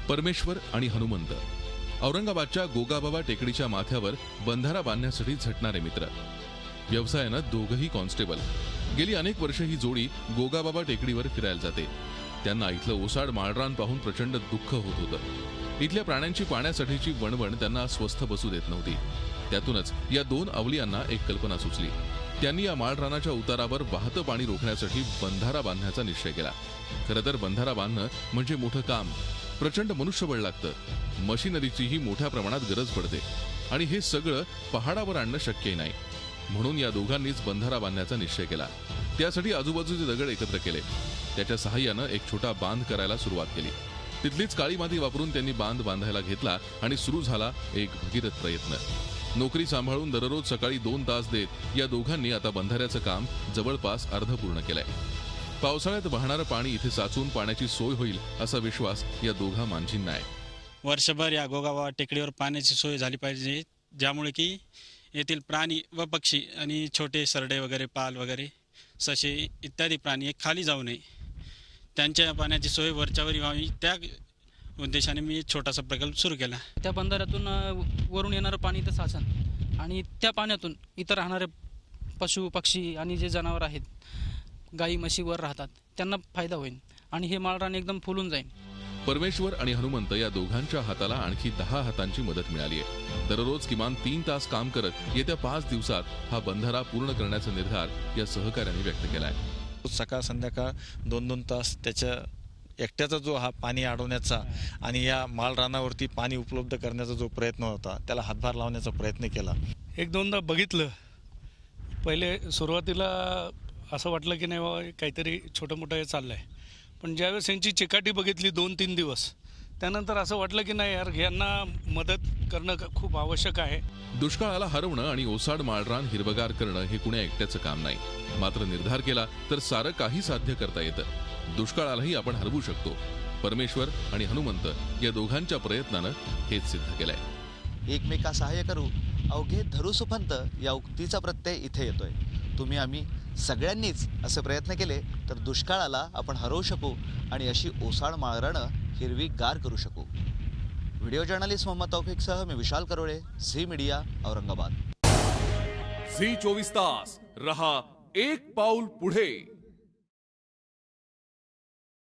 परमेश्वर आणि हनुमंत औरंगाबादच्या गोगाबाबा टेकडीच्या माथ्यावर बंधारा बांधण्यासाठी झटणारे मित्र. व्यवसायानं दोघही कॉन्स्टेबल. गेली अनेक वर्ष ही जोडी गोगाबाबा टेकडीवर फिरायला जाते. त्यांना इथलं ओसाड माळरान पाहून प्रचंड दुःख होत होतं. इथल्या प्राण्यांची पाण्यासाठीची वणवण त्यांना स्वस्थ बसू देत नव्हती. त्यातूनच या दोन अवलियांना एक कल्पना सुचली. त्यांनी या माळरानाच्या उतारावर वाहतं पाणी रोखण्यासाठी बंधारा बांधण्याचा निश्चय केला. खरं तर बंधारा बांधणं म्हणजे मोठं काम. प्रचंड मनुष्यबळ लागतं. मशिनरीचीही मोठ्या प्रमाणात गरज पडते आणि हे सगळं पहाडावर आणणं शक्यही नाही. म्हणून या दोघांनीच बंधारा बांधण्याचा निश्चय केला. त्यासाठी आजूबाजूचे दगड एकत्र केले. त्याच्या सहाय्यानं एक छोटा बांध करायला सुरुवात केली. तिथलीच काळी माती वापरून त्यांनी बांध बांधायला घेतला आणि सुरू झाला एक भगीरथ प्रयत्न. नोकरी सांभाळून दररोज सकाळी 2 तास देत या दोघांनी आता बंधाऱ्याचं काम जवळपास अर्ध पूर्ण केलंय. पावसाळ्यात वाहणारं पाणी इथे साचून पाण्याची सोय होईल असा विश्वास या दोघा मांझींना आहे. वर्षभर या गोगाबाबा टेकडीवर पाण्याची सोय झाली पाहिजे, ज्यामुळे की येथील प्राणी व पक्षी आणि छोटे सरडे वगैरे, पाल वगैरे, ससे इत्यादी प्राणी खाली जाऊ नये, त्यांच्या पाण्याची सोय वरच्यावर व्हावी, त्या उद्देशाने मी एक छोटासा प्रकल्प सुरू केला. त्या बंधाऱ्यातून वरून येणारं पाणी इथं साचन आणि त्या पाण्यातून इतर राहणारे पशु पक्षी आणि जे जनावर आहेत, गाई म्हशी वर राहतात, त्यांना फायदा होईल आणि हे माळरान एकदम फुलून जाईल. परमेश्वर आणि हनुमंत या दोघांच्या हाताला आणखी 10 हातांची मदत मिळाली आहे. दररोज किमान 3 तास काम करत येत्या 5 दिवसात हा बंधारा पूर्ण करण्याचा निर्धार या सहकार्याने व्यक्त केला आहे. सकाळ संध्याकाळ 2-2 तास त्याच्या एकट्याचा जो हा पाणी अडवण्याचा आणि या माळरानावरती पाणी उपलब्ध करण्याचा जो प्रयत्न होता, त्याला हातभार लावण्याचा प्रयत्न केला. 1-2दा बघितलं. पहिले सुरुवातीला असं वाटलं की नाही बाबा काहीतरी छोटं मोठं हे चाललं आहे. पण ज्यावेळेस यांची चिकाटी बघितली 2-3 दिवस, त्यानंतर असं वाटलं की नाही यार, यांना मदत करणं खूप आवश्यक आहे. दुष्काळाला हरवणं आणि ओसाड माळरान हिरवगार करणं हे कुण्या एकट्याचं काम नाही. मात्र निर्धार केला तर सारं काही साध्य करता येतं. दुष्काळालाही आपण हरवू शकतो. परमेश्वर आणि हनुमंत या दोघांच्या प्रयत्नानं हेच सिद्ध केलंय. एकमेका सहाय्य करू अवघे धरू सुपंत या उक्तीचा प्रत्यय इथे येतोय. तुम्ही आम्ही सगळ्यांनीच असे प्रयत्न केले तर दुष्काळाला आपण हरवू शकू आणि अशी ओसाड माळरानं हिरवी गार करू शकू. व्हिडिओ जर्नलिस्ट मोहम्मद तौफिकसह मी विशाल करोळे, झी मीडिया, औरंगाबाद. झी 24 तास रहा एक पाऊल पुढे.